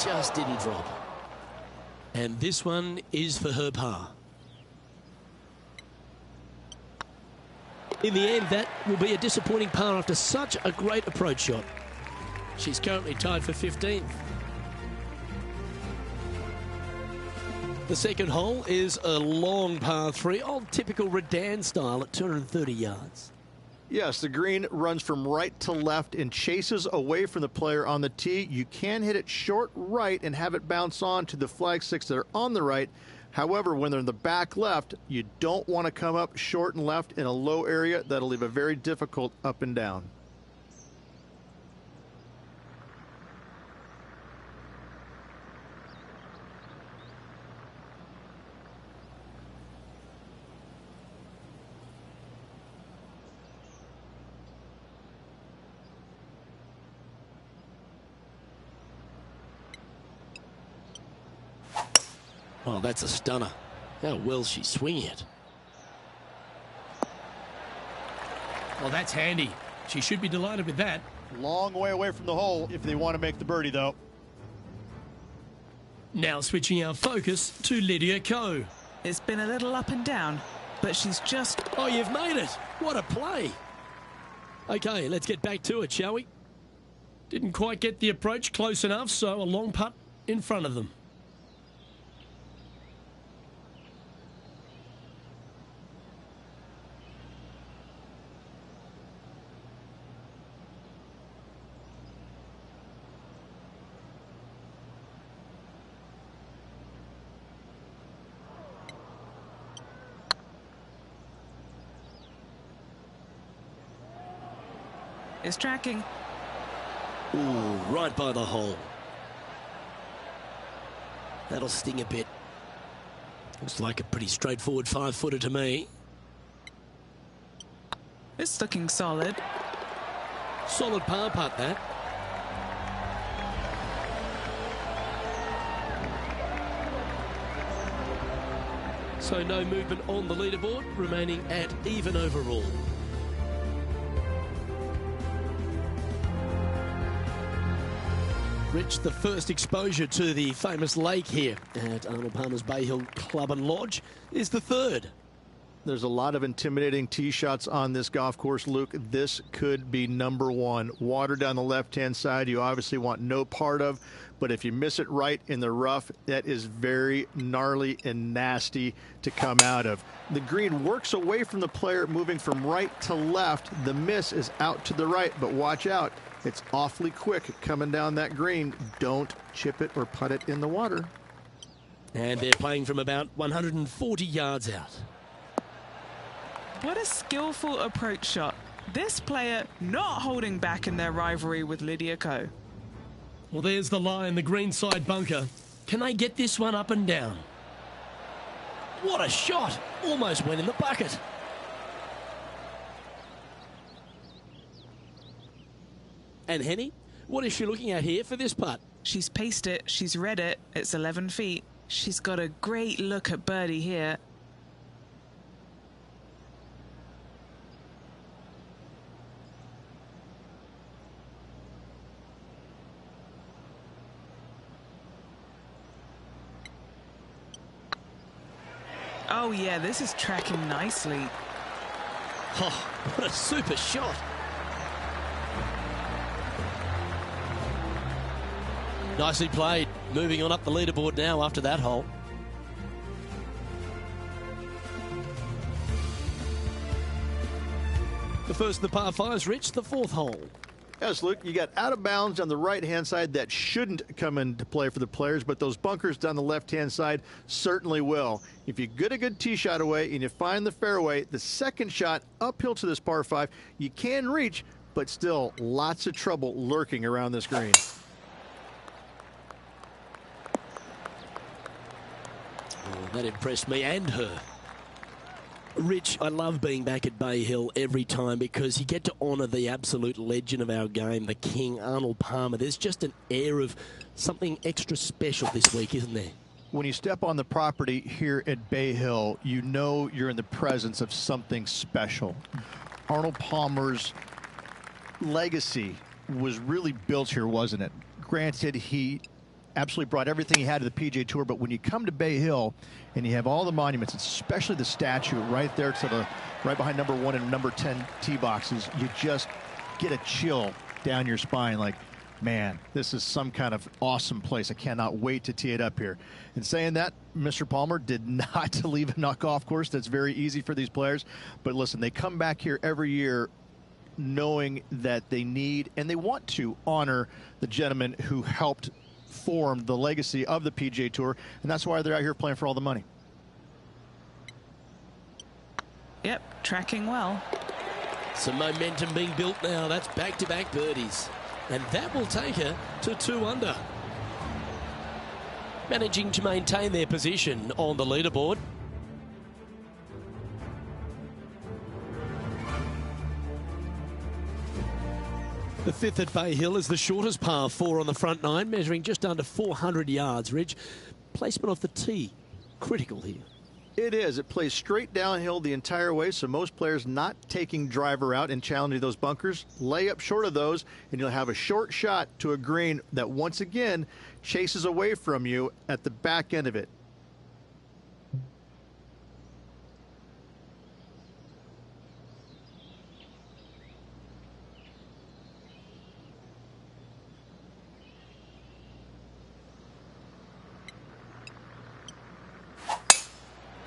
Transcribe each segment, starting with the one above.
just didn't drop. And this one is for her par. In the end, that will be a disappointing par after such a great approach shot. She's currently tied for 15th. The second hole is a long par 3, old typical Redan style at 230 yards. Yes, the green runs from right to left and chases away from the player on the tee. You can hit it short right and have it bounce on to the flag sticks that are on the right. However, when they're in the back left, you don't want to come up short and left in a low area. That'll leave a very difficult up and down. Oh, that's a stunner. How well she's swinging it. Well, that's handy. She should be delighted with that. Long way away from the hole if they want to make the birdie, though. Now switching our focus to Lydia Ko. It's been a little up and down, but she's just... Oh, you've made it. What a play. Okay, let's get back to it, shall we? Didn't quite get the approach close enough, so a long putt in front of them. It's tracking. Ooh, right by the hole. That'll sting a bit. Looks like a pretty straightforward 5-footer to me. It's looking solid. Solid par putt, that. So no movement on the leaderboard, remaining at even overall. Rich, the first exposure to the famous lake here at Arnold Palmer's Bay Hill Club and Lodge is the third. There's a lot of intimidating tee shots on this golf course, Luke. This could be number one. Water down the left-hand side, you obviously want no part of, but if you miss it right in the rough, that is very gnarly and nasty to come out of. The green works away from the player, moving from right to left. The miss is out to the right, but watch out. It's awfully quick coming down that green. Don't chip it or putt it in the water. And they're playing from about 140 yards out. What a skillful approach shot. This player not holding back in their rivalry with Lydia Ko. Well, there's the lie in the green side bunker. Can they get this one up and down? What a shot! Almost went in the bucket. And Henny, what is she looking at here for this putt? She's paced it, she's read it, it's 11 feet. She's got a great look at birdie here. Oh yeah, this is tracking nicely. Oh, what a super shot. Nicely played. Moving on up the leaderboard now after that hole. The first of the par fives, Rich, the fourth hole. Yes, Luke, you got out of bounds on the right-hand side that shouldn't come into play for the players, but those bunkers down the left-hand side certainly will. If you get a good tee shot away and you find the fairway, the second shot uphill to this par 5, you can reach, but still lots of trouble lurking around this green. Oh, that impressed me and her. Rich, I love being back at Bay Hill every time because you get to honour the absolute legend of our game, the King, Arnold Palmer. There's just an air of something extra special this week, isn't there? When you step on the property here at Bay Hill, you know you're in the presence of something special. Arnold Palmer's legacy was really built here, wasn't it? Granted, he absolutely brought everything he had to the PGA Tour. But when you come to Bay Hill and you have all the monuments, especially the statue right there to the right behind number 1 and number 10 tee boxes, you just get a chill down your spine like, man, this is some kind of awesome place. I cannot wait to tee it up here. And saying that, Mr. Palmer did not leave a golf course. That's very easy for these players. But listen, they come back here every year knowing that they need and they want to honor the gentleman who helped form the legacy of the PGA Tour. And that's why they're out here playing for all the money. Yep, tracking well. Some momentum being built now. That's back-to-back birdies. And that will take her to 2 under. Managing to maintain their position on the leaderboard. The 5th at Bay Hill is the shortest par 4 on the front 9, measuring just under 400 yards, Ridge. Placement off the tee, critical here. It is. It plays straight downhill the entire way, so most players not taking driver out and challenging those bunkers. Lay up short of those, and you'll have a short shot to a green that once again chases away from you at the back end of it.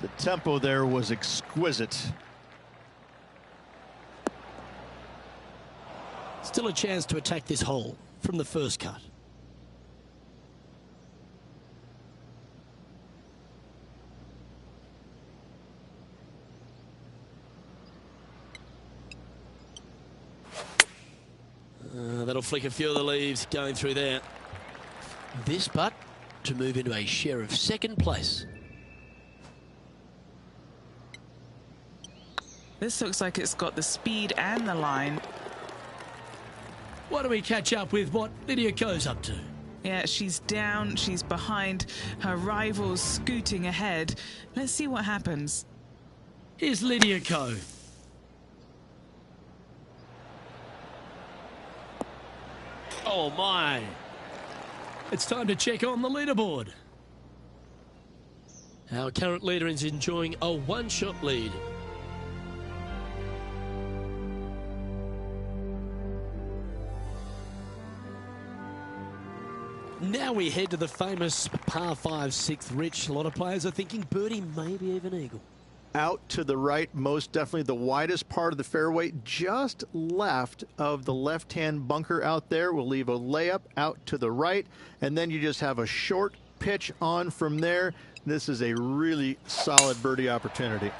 The tempo there was exquisite. Still a chance to attack this hole from the first cut. That'll flick a few of the leaves going through there. This putt to move into a share of second place. This looks like it's got the speed and the line. Why don't we catch up with what Lydia Ko's up to? Yeah, she's down, she's behind, her rival's scooting ahead. Let's see what happens. Here's Lydia Ko. Oh my. It's time to check on the leaderboard. Our current leader is enjoying a 1-shot lead. Now we head to the famous par 5 6th, Rich. A lot of players are thinking birdie, maybe even eagle. Out to the right, most definitely the widest part of the fairway, just left of the left-hand bunker out there. We'll leave a layup out to the right, and then you just have a short pitch on from there. This is a really solid birdie opportunity.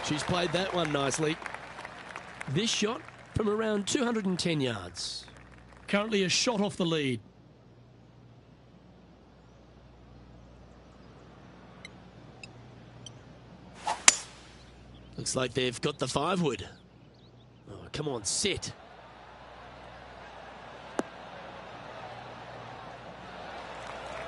She's played that one nicely. This shot from around 210 yards. Currently a shot off the lead. Looks like they've got the 5-wood. Oh, come on, sit.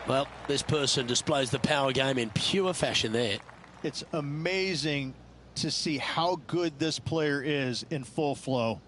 Well, this person displays the power game in pure fashion there. It's amazing to see how good this player is in full flow.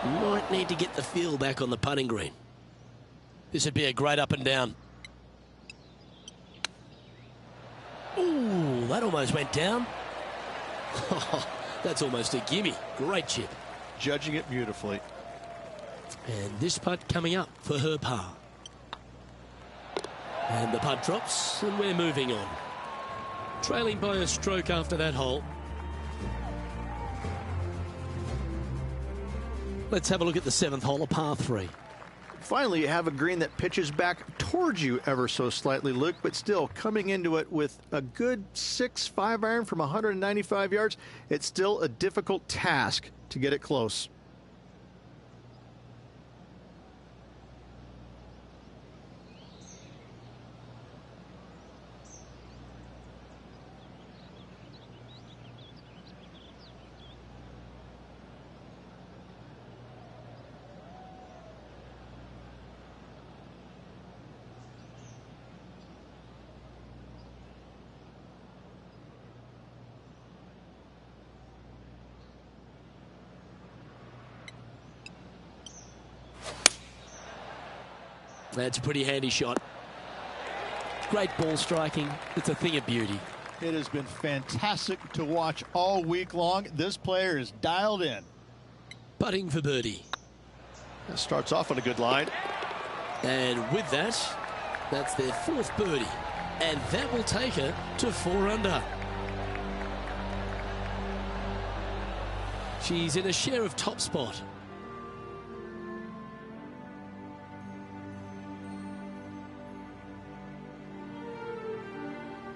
Might need to get the feel back on the putting green. This would be a great up and down. Ooh, that almost went down. That's almost a gimme. Great chip. Judging it beautifully. And this putt coming up for her par. And the putt drops, and we're moving on. Trailing by a stroke after that hole. Let's have a look at the 7th hole, a par 3. Finally, you have a green that pitches back towards you ever so slightly, Luke, but still coming into it with a good 6-5 iron from 195 yards. It's still a difficult task to get it close. That's a pretty handy shot. Great ball striking. It's a thing of beauty. It has been fantastic to watch all week long. This player is dialed in. Putting for birdie. That starts off on a good line. And with that, that's their 4th birdie. And that will take her to 4 under. She's in a share of top spot.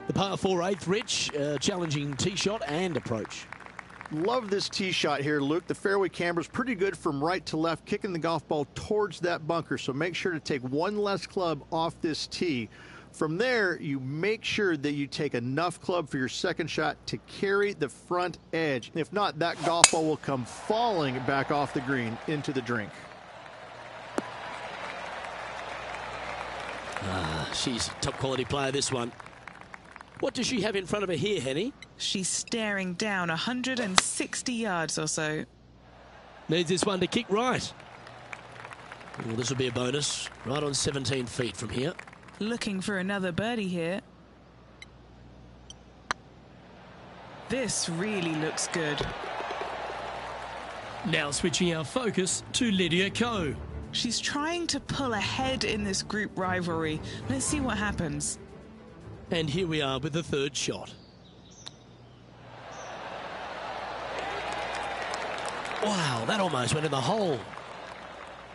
The par 4 8th, Rich, challenging tee shot and approach. Love this tee shot here, Luke. The fairway camber is pretty good from right to left, kicking the golf ball towards that bunker. So make sure to take one less club off this tee. From there, you make sure that you take enough club for your second shot to carry the front edge. If not, that golf ball will come falling back off the green into the drink. She's a top quality player, this one. What does she have in front of her here, Henny? She's staring down 160 yards or so. Needs this one to kick right. Well, this will be a bonus. Right on 17 feet from here. Looking for another birdie here. This really looks good. Now switching our focus to Lydia Ko. She's trying to pull ahead in this group rivalry. Let's see what happens. And here we are with the 3rd shot. Wow, that almost went in the hole.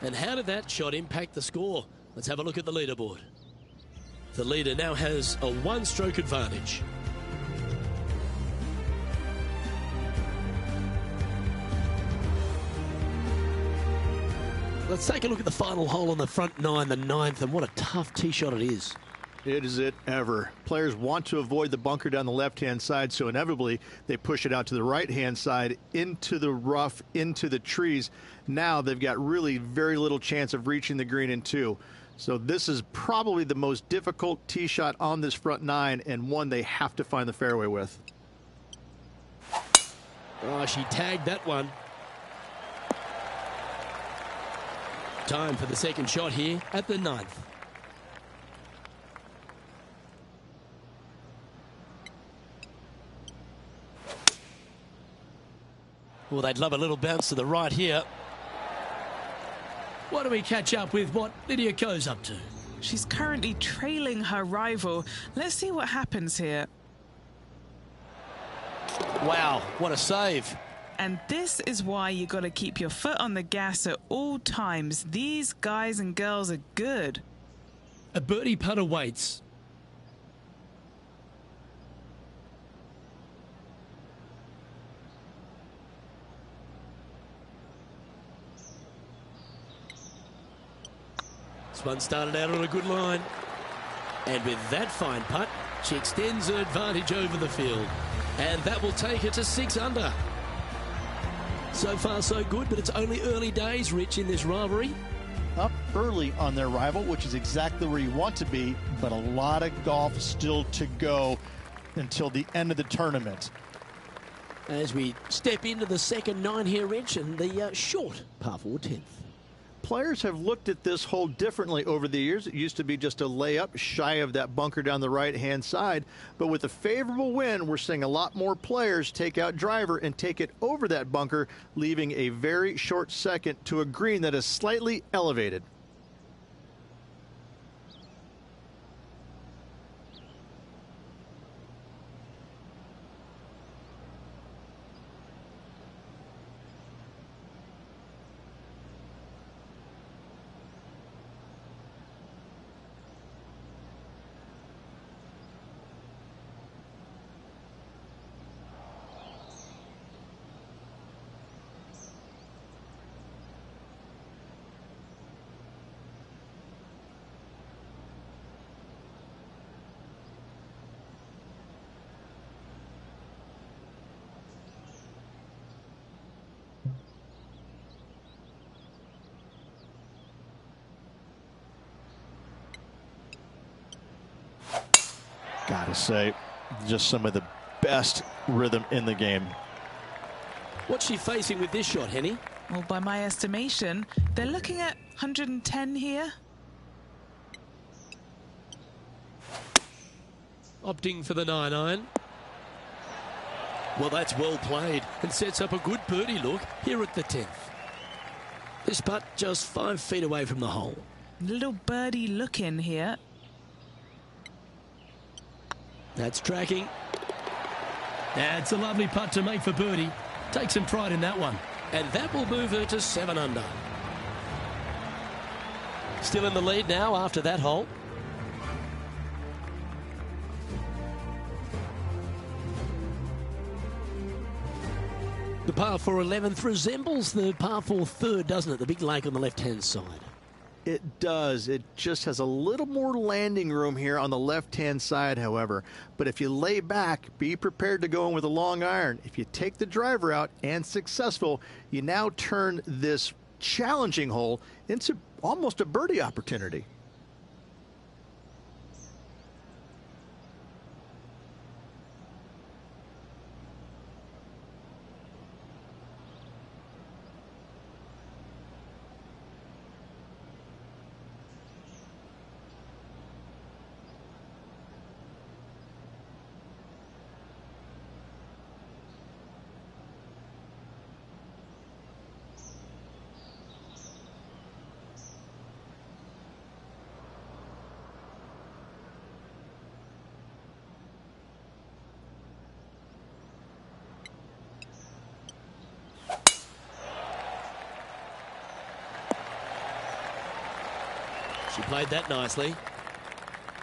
And how did that shot impact the score? Let's have a look at the leaderboard. The leader now has a 1-stroke advantage. Let's take a look at the final hole on the front 9, the 9th, and what a tough tee shot it is. It is it ever. Players want to avoid the bunker down the left-hand side, so inevitably they push it out to the right-hand side, into the rough, into the trees. Now they've got really very little chance of reaching the green in 2. So this is probably the most difficult tee shot on this front 9, and one they have to find the fairway with. Oh, she tagged that one. Time for the 2nd shot here at the 9th. Well, they'd love a little bounce to the right here. Why don't we catch up with what Lydia Ko's up to? She's currently trailing her rival. Let's see what happens here. Wow, what a save. And this is why you got to keep your foot on the gas at all times. These guys and girls are good. A birdie putt awaits. This one started out on a good line. And with that fine putt, she extends her advantage over the field. And that will take her to 6 under. So far, so good, but it's only early days, Rich, in this rivalry. Up early on their rival, which is exactly where you want to be, but a lot of golf still to go until the end of the tournament. As we step into the second 9 here, Rich, and the short par 4 10th. Players have looked at this hole differently over the years. It used to be just a layup shy of that bunker down the right-hand side. But with a favorable wind, we're seeing a lot more players take out driver and take it over that bunker, leaving a very short second to a green that is slightly elevated. Gotta say, just some of the best rhythm in the game. What's she facing with this shot, Henny? Well, by my estimation, they're looking at 110 here. Opting for the 9-iron. Well, that's well played and sets up a good birdie look here at the 10th. This putt just 5 feet away from the hole. Little birdie look in here. That's tracking. That's a lovely putt to make for birdie. Take some pride in that one. And that will move her to 7 under. Still in the lead now after that hole. The par 4 11th resembles the par 4 third, doesn't it? The big lake on the left-hand side. It does. It just has a little more landing room here on the left-hand side, however. But if you lay back, be prepared to go in with a long iron. If you take the driver out and successful, you now turn this challenging hole into almost a birdie opportunity. She played that nicely.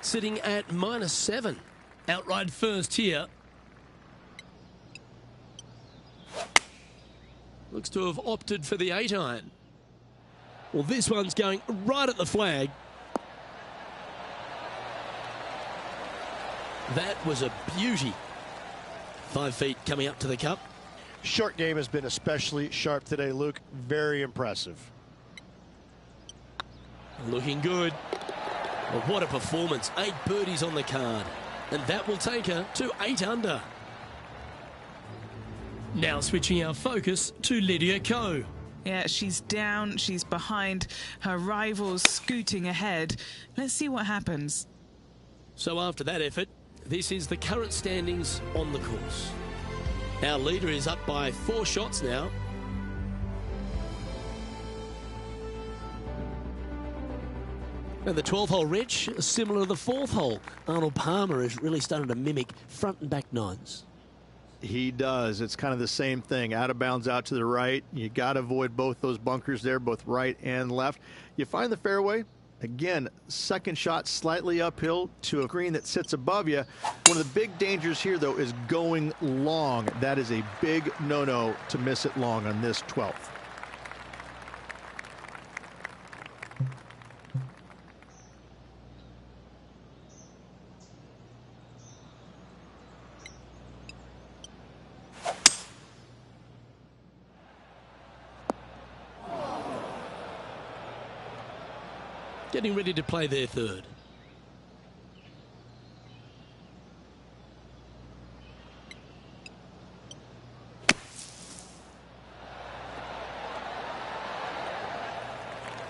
Sitting at -7. Outright first here. Looks to have opted for the 8-iron. Well, this one's going right at the flag. That was a beauty. 5 feet coming up to the cup. Short game has been especially sharp today, Luke. Very impressive. Looking good. Well, what a performance. 8 birdies on the card. And that will take her to 8 under. Now switching our focus to Lydia Ko. Yeah, she's down, she's behind, her rivals scooting ahead. Let's see what happens. So after that effort, this is the current standings on the course. Our leader is up by 4 shots now. And the 12th hole, Rich, similar to the 4th hole. Arnold Palmer is really starting to mimic front and back nines. He does. It's kind of the same thing. Out of bounds out to the right. You got to avoid both those bunkers there, both right and left. You find the fairway. Again, second shot slightly uphill to a green that sits above you. One of the big dangers here, though, is going long. That is a big no-no to miss it long on this 12th. Getting ready to play their third.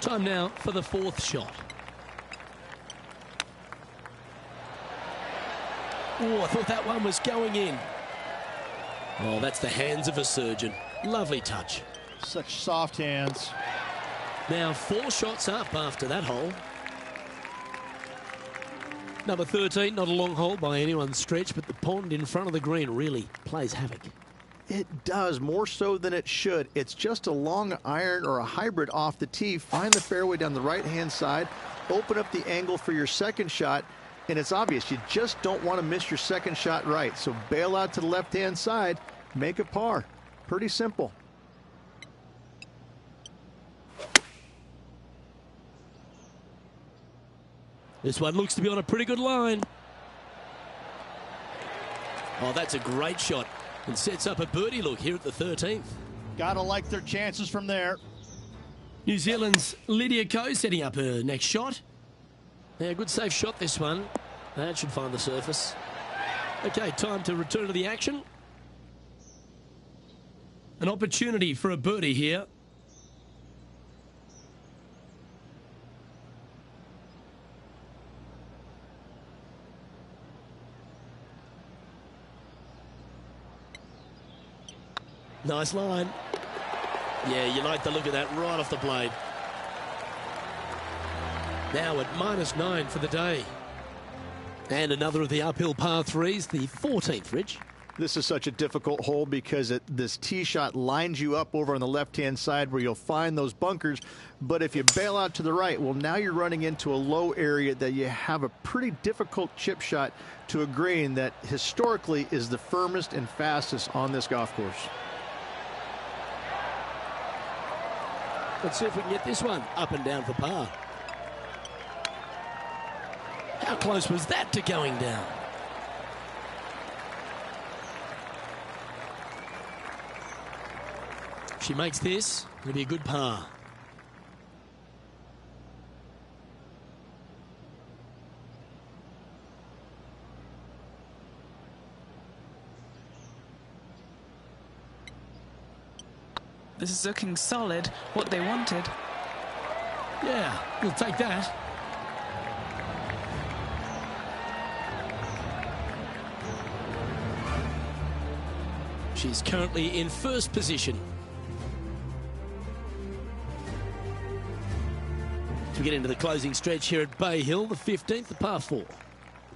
Time now for the 4th shot. Oh, I thought that one was going in. Oh, that's the hands of a surgeon. Lovely touch. Such soft hands. Now 4 shots up after that hole. Number 13, not a long hole by anyone's stretch, but the pond in front of the green really plays havoc. It does, more so than it should. It's just a long iron or a hybrid off the tee. Find the fairway down the right-hand side. Open up the angle for your second shot, and it's obvious. You just don't want to miss your second shot right. So bail out to the left-hand side, make a par. Pretty simple. This one looks to be on a pretty good line. Oh, that's a great shot and sets up a birdie look here at the 13th. Gotta like their chances from there. New Zealand's Lydia Ko setting up her next shot. Yeah, good safe shot this one. That should find the surface. Okay, time to return to the action. An opportunity for a birdie here. Nice line. Yeah, you like the look of that right off the blade. Now at -9 for the day. And another of the uphill par threes, the 14th, Rich. This is such a difficult hole because this tee shot lines you up over on the left-hand side where you'll find those bunkers. But if you bail out to the right, well, now you're running into a low area that you have a pretty difficult chip shot to a green that historically is the firmest and fastest on this golf course. Let's see if we can get this one up and down for par. How close was that to going down? If she makes this, it'll be a good par. This is looking solid, what they wanted. Yeah, we'll take that. She's currently in first position. As we get into the closing stretch here at Bay Hill, the 15th, the par 4.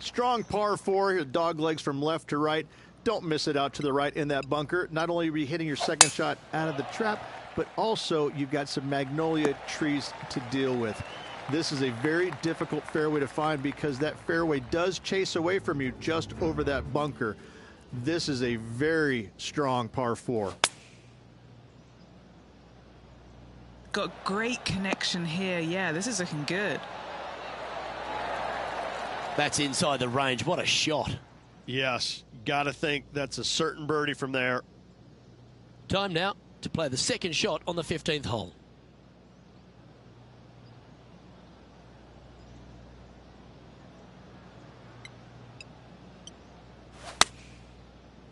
Strong par 4, dog legs from left to right. Don't miss it out to the right in that bunker. Not only are you hitting your second shot out of the trap, but also you've got some magnolia trees to deal with. This is a very difficult fairway to find because that fairway does chase away from you just over that bunker. This is a very strong par 4. Got great connection here. Yeah, this is looking good. That's inside the range. What a shot. Yes, got to think that's a certain birdie from there. Time now to play the second shot on the 15th hole.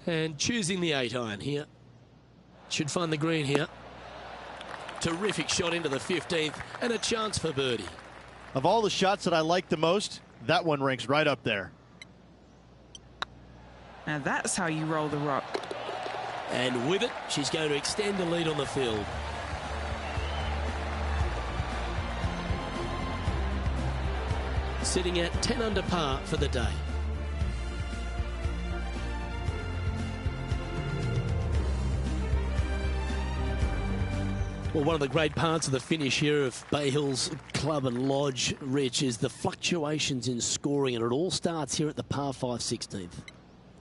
And choosing the 8-iron here. Should find the green here. Terrific shot into the 15th and a chance for birdie. Of all the shots that I like the most, that one ranks right up there. Now that's how you roll the rock. And with it, she's going to extend the lead on the field. Sitting at 10 under par for the day. Well, one of the great parts of the finish here of Bay Hill's Club and Lodge, Rich, is the fluctuations in scoring, and it all starts here at the par 5 16th.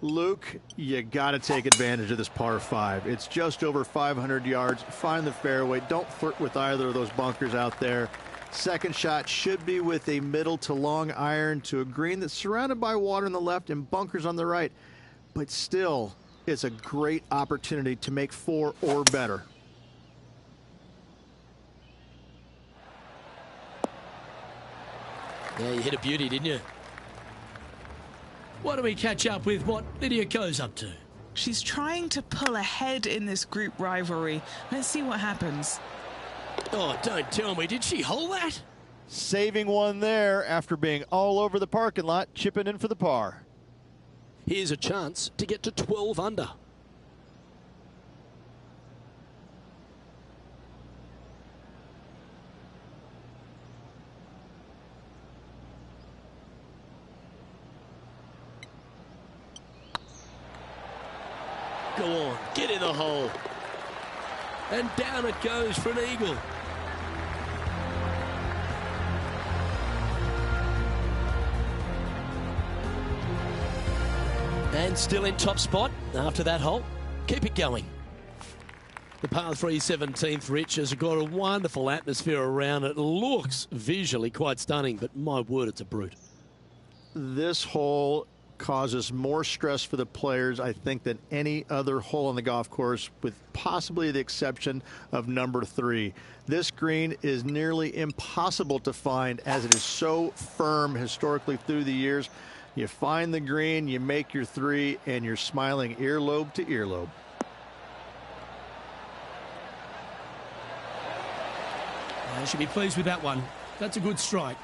Luke, you got to take advantage of this par 5. It's just over 500 yards. Find the fairway. Don't flirt with either of those bunkers out there. Second shot should be with a middle to long iron to a green that's surrounded by water on the left and bunkers on the right. But still, it's a great opportunity to make 4 or better. Yeah, you hit a beauty, didn't you? Why don't we catch up with what Lydia Ko's up to? She's trying to pull ahead in this group rivalry. Let's see what happens. Oh, don't tell me. Did she hold that? Saving one there after being all over the parking lot, chipping in for the par. Here's a chance to get to 12 under. Go on, get in the hole. And down it goes for an eagle. And still in top spot after that hole. Keep it going. The par 3 17th, Rich, has got a wonderful atmosphere around it. Looks visually quite stunning, but my word, it's a brute. This hole causes more stress for the players, I think, than any other hole on the golf course, with possibly the exception of number 3. This green is nearly impossible to find as it is so firm historically through the years. You find the green, you make your three, and you're smiling earlobe to earlobe. I should be pleased with that one. That's a good strike.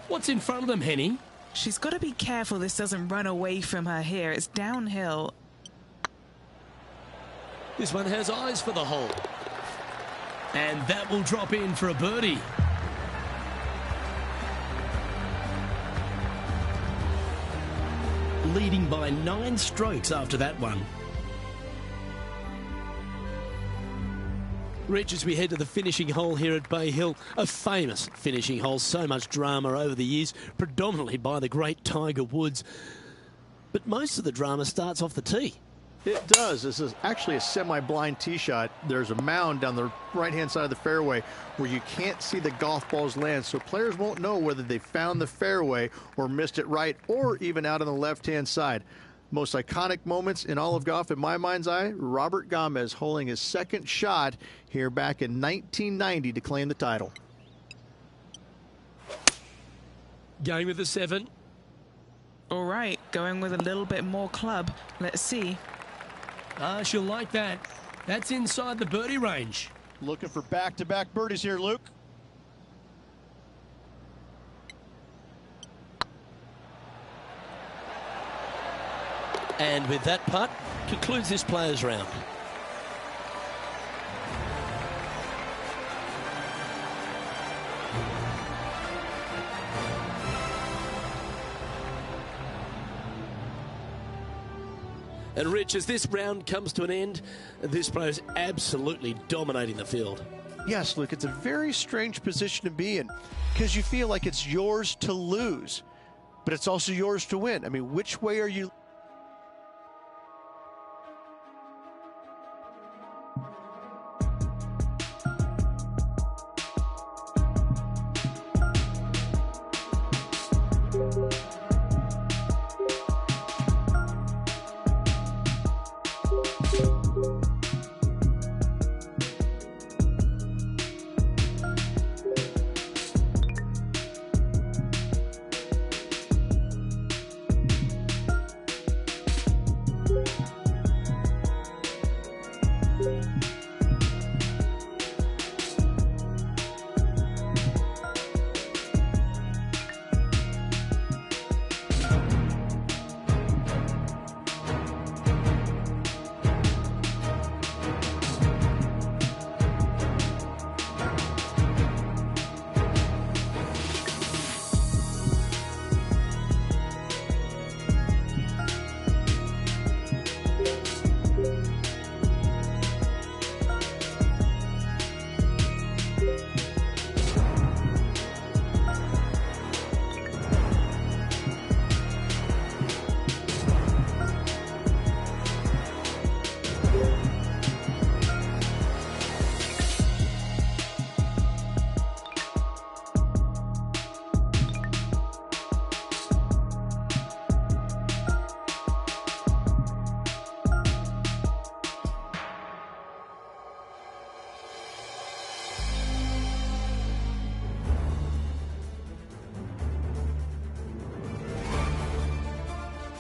What's in front of them, Henny? She's got to be careful this doesn't run away from her here. It's downhill. This one has eyes for the hole. And that will drop in for a birdie. Leading by 9 strokes after that one. Rich, as we head to the finishing hole here at Bay Hill, a famous finishing hole, so much drama over the years, predominantly by the great Tiger Woods. But most of the drama starts off the tee. It does. This is actually a semi-blind tee shot. There's a mound down the right-hand side of the fairway where you can't see the golf balls land, so players won't know whether they found the fairway or missed it right or even out on the left-hand side. Most iconic moments in all of golf, in my mind's eye, Robert Gomez holding his second shot here back in 1990 to claim the title. Going with the 7. All right, going with a little bit more club. Let's see. She'll like that. That's inside the birdie range. Looking for back-to-back birdies here, Luke. And with that putt, concludes this players' round. And Rich, as this round comes to an end, this player is absolutely dominating the field. Yes, Luke, it's a very strange position to be in because you feel like it's yours to lose, but it's also yours to win. I mean, which way are you?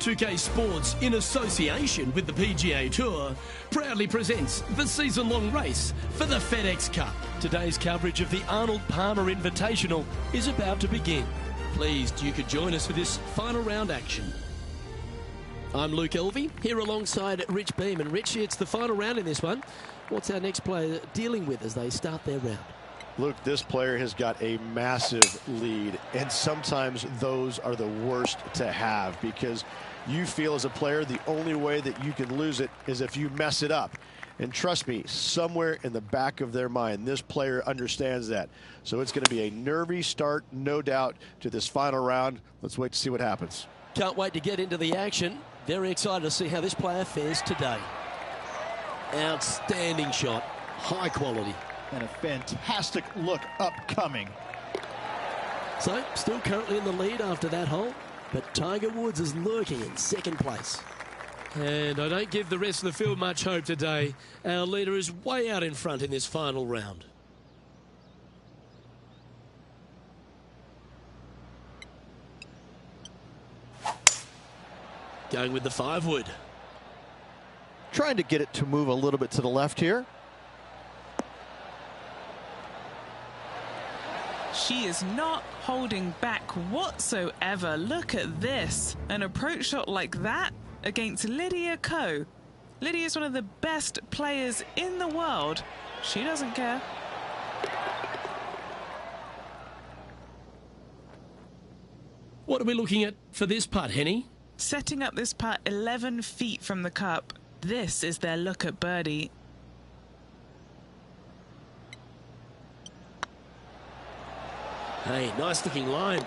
PGA2K Sports, in association with the PGA Tour, proudly presents the season-long race for the FedEx Cup. Today's coverage of the Arnold Palmer Invitational is about to begin. Pleased you could join us for this final round action. I'm Luke Elvey, here alongside Rich Beam. And Rich, it's the final round in this one. What's our next player dealing with as they start their round? Luke, this player has got a massive lead, and sometimes those are the worst to have because you feel as a player the only way that you can lose it is if you mess it up. And trust me, somewhere in the back of their mind, this player understands that. So it's going to be a nervy start, no doubt, to this final round. Let's wait to see what happens. Can't wait to get into the action. Very excited to see how this player fares today. Outstanding shot, high quality. And a fantastic look upcoming. So, still currently in the lead after that hole, but Tiger Woods is lurking in second place. And I don't give the rest of the field much hope today. Our leader is way out in front in this final round. Going with the 5-wood. Trying to get it to move a little bit to the left here. She is not holding back whatsoever. Look at this. An approach shot like that against Lydia Ko. Lydia is one of the best players in the world. She doesn't care. What are we looking at for this putt, Henny? Setting up this putt 11 feet from the cup. This is their look at birdie. Hey, nice looking line.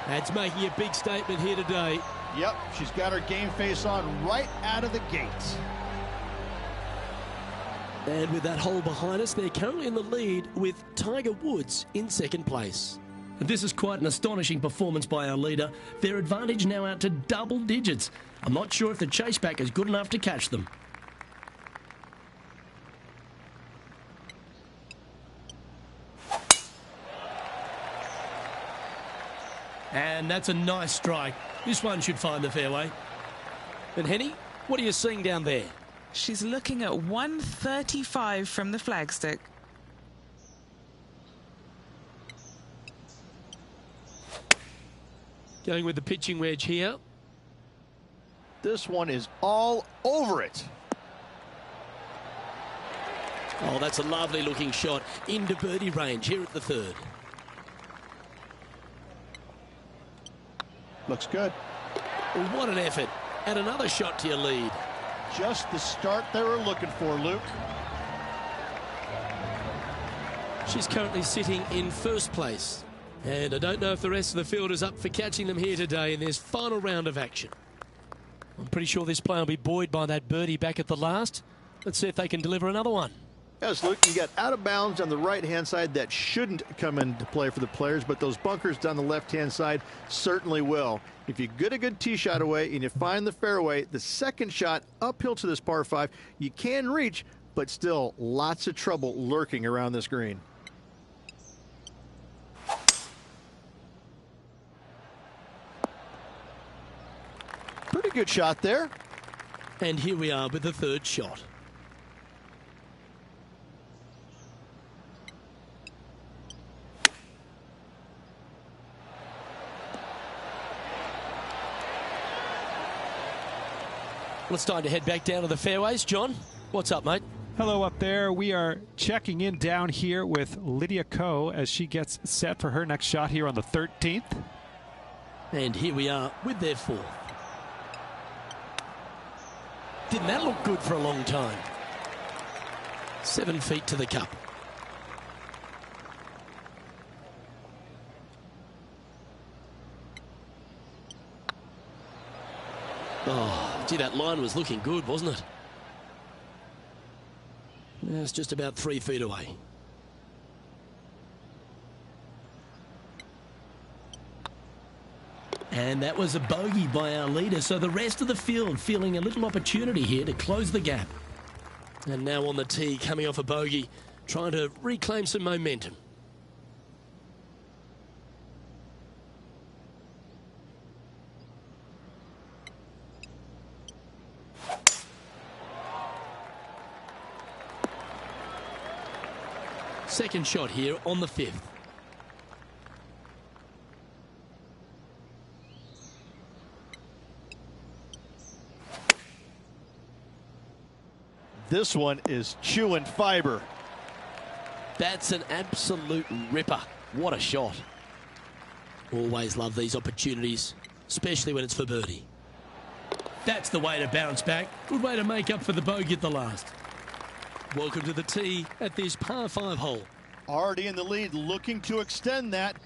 That's making a big statement here today. Yep, she's got her game face on right out of the gates. And with that hole behind us, they're currently in the lead with Tiger Woods in second place. This is quite an astonishing performance by our leader. Their advantage now out to double digits. I'm not sure if the chase back is good enough to catch them. And that's a nice strike. This one should find the fairway. And Henny, what are you seeing down there? She's looking at 135 from the flagstick. Going with the pitching wedge here. This one is all over it. Oh, that's a lovely looking shot into birdie range here at the 3rd. Looks good. Well, what an effort. Add another shot to your lead. Just the start they were looking for, Luke. She's currently sitting in first place. And I don't know if the rest of the field is up for catching them here today in this final round of action. I'm pretty sure this player will be buoyed by that birdie back at the last. Let's see if they can deliver another one. Yes, Luke, you got out of bounds on the right-hand side that shouldn't come into play for the players, but those bunkers down the left-hand side certainly will. If you get a good tee shot away and you find the fairway, the second shot uphill to this par 5, you can reach, but still lots of trouble lurking around this green. Pretty good shot there. And here we are with the 3rd shot. Well, it's time to head back down to the fairways. John, what's up, mate? Hello up there. We are checking in down here with Lydia Ko as she gets set for her next shot here on the 13th. And here we are with their 4th. Didn't that look good for a long time? 7 feet to the cup. Oh, gee, that line was looking good, wasn't it? Yeah, it's just about 3 feet away. And that was a bogey by our leader, so the rest of the field feeling a little opportunity here to close the gap. And now on the tee, coming off a bogey, trying to reclaim some momentum. Second shot here on the 5th. This one is chewing fiber. That's an absolute ripper. What a shot. Always love these opportunities, especially when it's for birdie. That's the way to bounce back. Good way to make up for the bogey at the last. Welcome to the tee at this par 5 hole. Already in the lead, looking to extend that.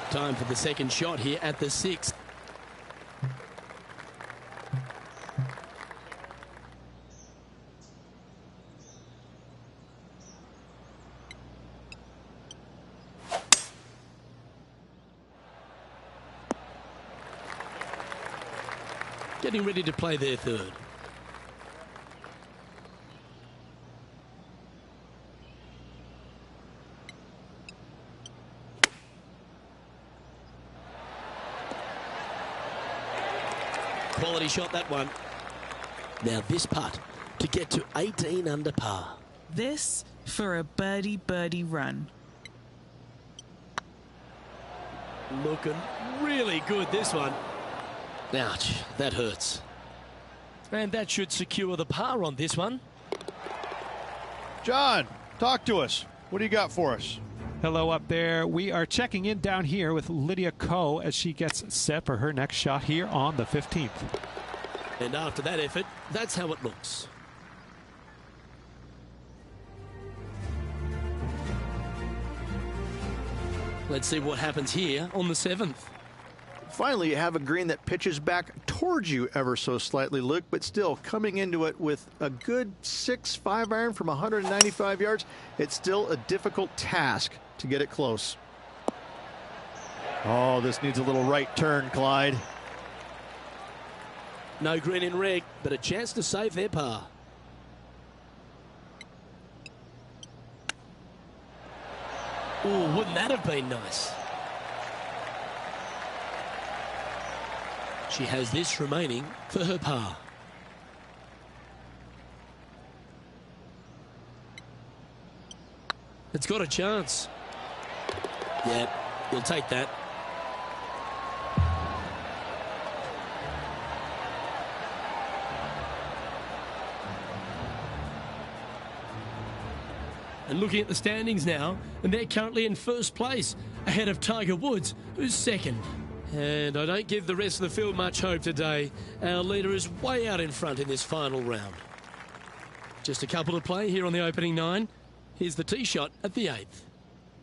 Time for the second shot here at the 6th. Getting ready to play their 3rd. quality shot, that one. Now this putt to get to 18 under par. This for a birdie run. Looking really good, this one. Ouch, that hurts. And that should secure the par on this one. John, talk to us. What do you got for us? Hello up there. We are checking in down here with Lydia Ko as she gets set for her next shot here on the 15th. And after that effort, that's how it looks. Let's see what happens here on the 7th. Finally, you have a green that pitches back towards you ever so slightly, Luke, but still coming into it with a good 6-5 iron from 195 yards. It's still a difficult task to get it close. Oh, this needs a little right turn, Clyde. No green in red, but a chance to save their par. Oh, wouldn't that have been nice? She has this remaining for her par. It's got a chance. Yeah, you'll take that. And looking at the standings now, and they're currently in first place, ahead of Tiger Woods, who's second. And I don't give the rest of the field much hope today. Our leader is way out in front in this final round. Just a couple to play here on the opening 9. Here's the tee shot at the 8th.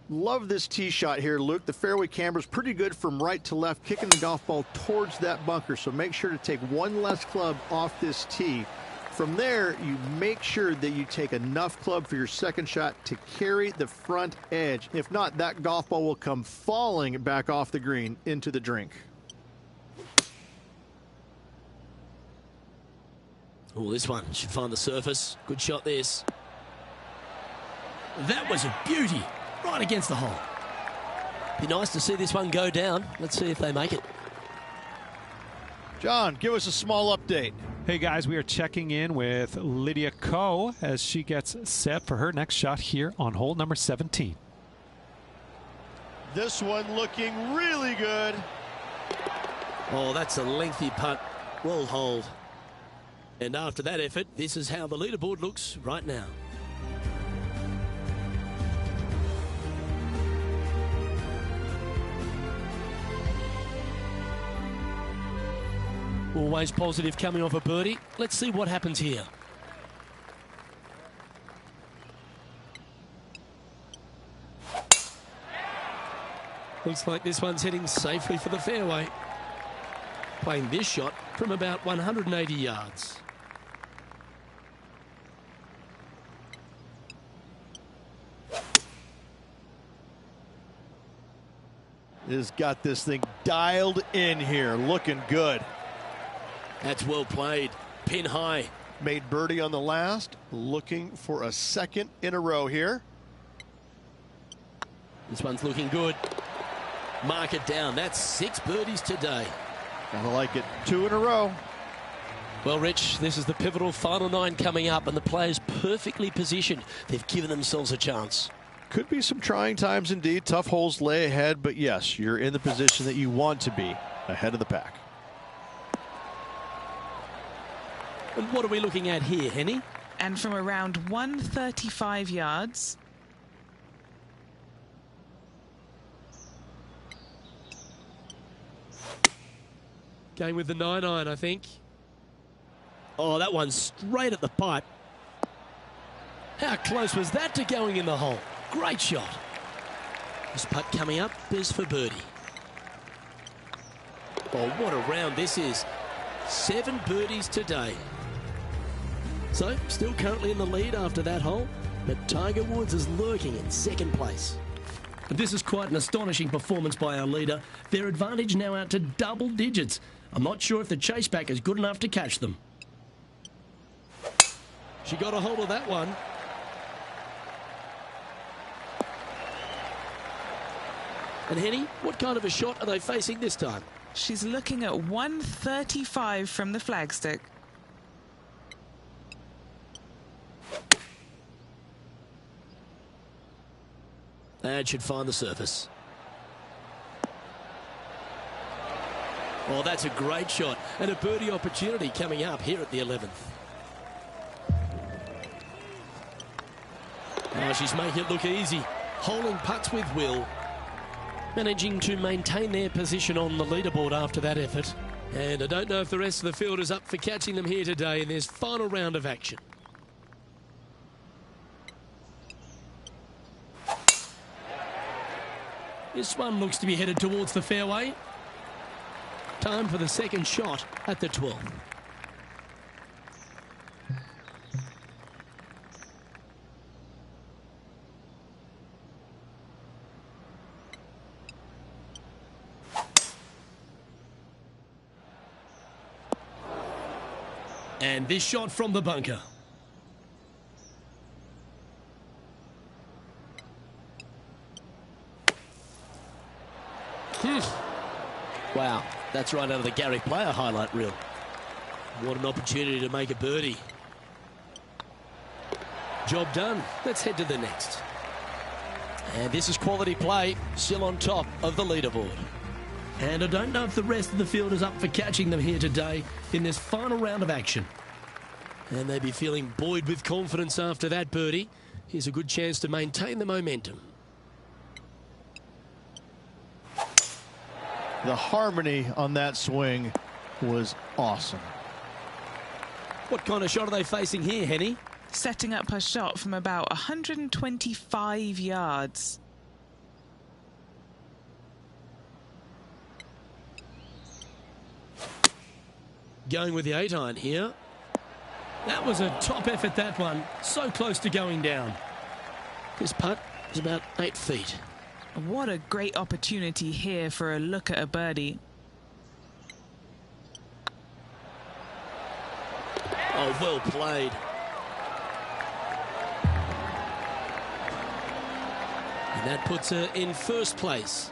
Love this tee shot here, Luke. The fairway camber's pretty good from right to left, kicking the golf ball towards that bunker. So make sure to take one less club off this tee. From there, you make sure that you take enough club for your second shot to carry the front edge. If not, that golf ball will come falling back off the green into the drink. Oh, this one should find the surface. Good shot, this. That was a beauty. Right against the hole. Be nice to see this one go down. Let's see if they make it. John, give us a small update. Hey guys, we are checking in with Lydia Ko as she gets set for her next shot here on hole number 17. This one looking really good. Oh, that's a lengthy putt. Well holed. And after that effort, this is how the leaderboard looks right now. Always positive coming off a birdie. Let's see what happens here. Looks like this one's heading safely for the fairway. Playing this shot from about 180 yards. Has got this thing dialed in here, looking good. That's well played. Pin high. Made birdie on the last, looking for a second in a row here. This one's looking good. Mark it down. That's 6 birdies today. Gotta like it. 2 in a row. Well, Rich, this is the pivotal final 9 coming up, and the players perfectly positioned. They've given themselves a chance. Could be some trying times indeed. Tough holes lay ahead, but yes, you're in the position that you want to be, ahead of the pack. And what are we looking at here, Henny? And from around 135 yards. Going with the 9-iron, I think. Oh, that one's straight at the pipe. How close was that to going in the hole? Great shot. This putt coming up is for birdie. Oh, what a round this is. 7 birdies today. So, still currently in the lead after that hole, but Tiger Woods is lurking in second place. This is quite an astonishing performance by our leader. Their advantage now out to double digits. I'm not sure if the chase back is good enough to catch them. She got a hold of that one. And Henny, what kind of a shot are they facing this time? She's looking at 135 from the flagstick. That should find the surface. Oh, that's a great shot and a birdie opportunity coming up here at the 11th. Oh, she's making it look easy. Holding putts with will. Managing to maintain their position on the leaderboard after that effort. And I don't know if the rest of the field is up for catching them here today in this final round of action. This one looks to be headed towards the fairway. Time for the second shot at the 12th. And this shot from the bunker. Wow, that's right out of the Gary Player highlight reel. What an opportunity to make a birdie. Job done. Let's head to the next. And this is quality play, still on top of the leaderboard. And I don't know if the rest of the field is up for catching them here today in this final round of action. And they'd be feeling buoyed with confidence after that birdie. Here's a good chance to maintain the momentum. The harmony on that swing was awesome. What kind of shot are they facing here, Henny? Setting up her shot from about 125 yards. Going with the 8-iron here. That was a top effort, that one. So close to going down. This putt is about 8 feet. What a great opportunity here for a look at a birdie. Oh, well played. And that puts her in first place.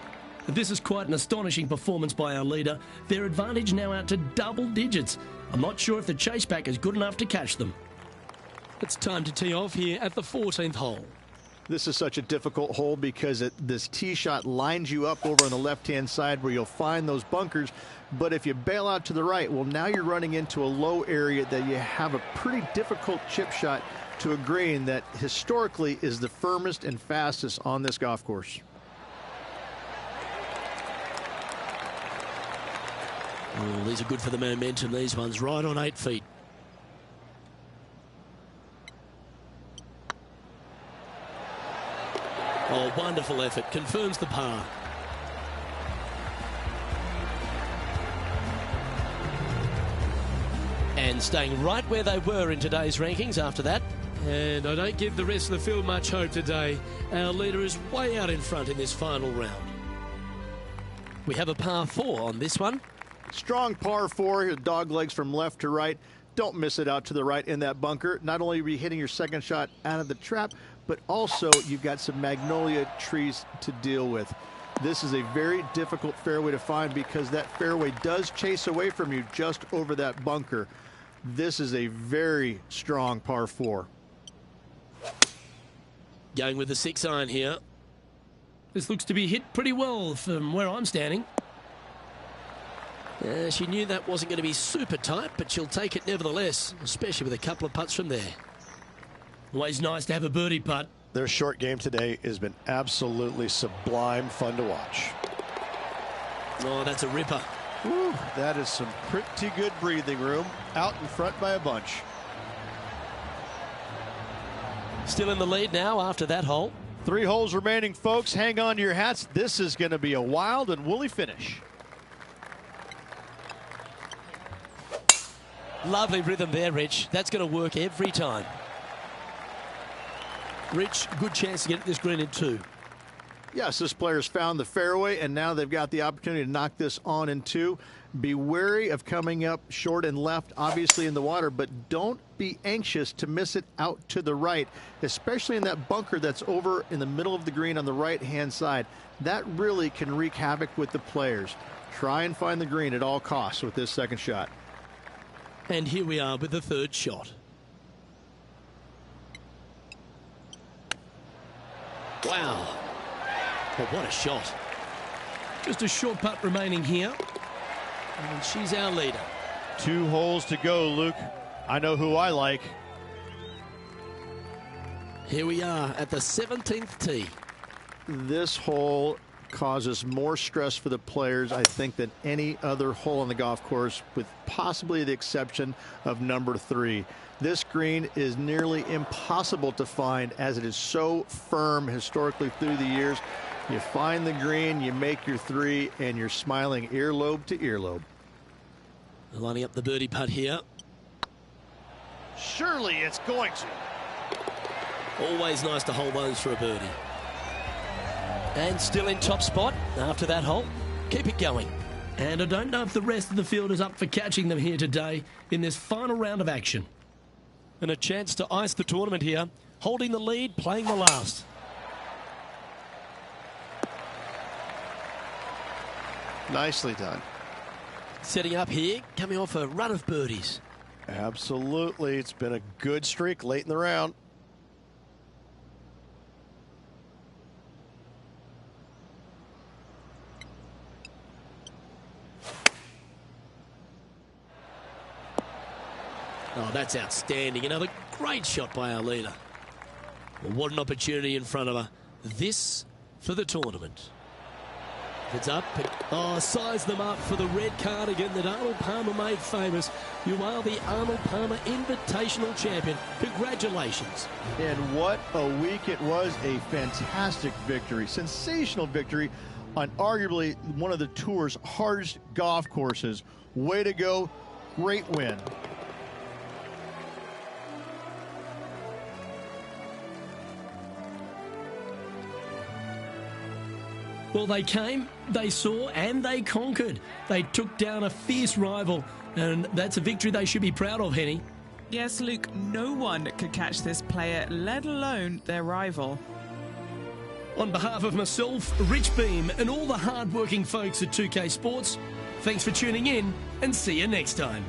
This is quite an astonishing performance by our leader. Their advantage now out to double digits. I'm not sure if the chase back is good enough to catch them. It's time to tee off here at the 14th hole. This is such a difficult hole because this tee shot lines you up over on the left-hand side where you'll find those bunkers. But if you bail out to the right, well, now you're running into a low area that you have a pretty difficult chip shot to a green that historically is the firmest and fastest on this golf course. Oh, these are good for the momentum, these ones, right on 8 feet. Oh, wonderful effort. Confirms the par. And staying right where they were in today's rankings after that. And I don't give the rest of the field much hope today. Our leader is way out in front in this final round. We have a par 4 on this one. Strong par 4, dog legs from left to right. Don't miss it out to the right in that bunker. Not only are you hitting your second shot out of the trap, but also you've got some magnolia trees to deal with. This is a very difficult fairway to find because that fairway does chase away from you just over that bunker. This is a very strong par 4. Going with the 6-iron here. This looks to be hit pretty well from where I'm standing. She knew that wasn't going to be super tight, but she'll take it nevertheless, especially with a couple of putts from there. Always nice to have a birdie putt. Their short game today has been absolutely sublime fun to watch. Oh, that's a ripper. Whew, that is some pretty good breathing room out in front by a bunch. Still in the lead now after that hole. 3 holes remaining, folks. Hang on to your hats. This is going to be a wild and woolly finish. Lovely rhythm there, Rich. That's going to work every time. Rich, good chance to get this green in 2. Yes, this player's found the fairway, and now they've got the opportunity to knock this on in 2. Be wary of coming up short and left, obviously in the water, but don't be anxious to miss it out to the right, especially in that bunker that's over in the middle of the green on the right-hand side. That really can wreak havoc with the players. Try and find the green at all costs with this second shot. And here we are with the third shot. Wow. But what a shot. Just a short putt remaining here. And she's our leader. 2 holes to go, Luke. I know who I like. Here we are at the 17th tee. This hole causes more stress for the players, I think, than any other hole on the golf course, with possibly the exception of number 3. This green is nearly impossible to find, as it is so firm historically through the years. You find the green, you make your 3, and you're smiling earlobe to earlobe. Lining up the birdie putt here. Surely it's going to. Always nice to hold those for a birdie. And still in top spot after that hole. Keep it going. And I don't know if the rest of the field is up for catching them here today in this final round of action. And a chance to ice the tournament here. Holding the lead, playing the last. Nicely done. Setting up here, coming off a run of birdies. Absolutely. It's been a good streak late in the round. Oh, that's outstanding. Another great shot by our leader. Well, what an opportunity in front of her. This for the tournament. If it's up, size them up for the red cardigan that Arnold Palmer made famous. You are the Arnold Palmer Invitational Champion. Congratulations. And what a week it was. A fantastic victory. Sensational victory on arguably one of the tour's hardest golf courses. Way to go. Great win. Well, they came, they saw, and they conquered. They took down a fierce rival, and that's a victory they should be proud of, Henny. Yes, Luke, no one could catch this player, let alone their rival. On behalf of myself, Rich Beam, and all the hard-working folks at 2K Sports, thanks for tuning in, and see you next time.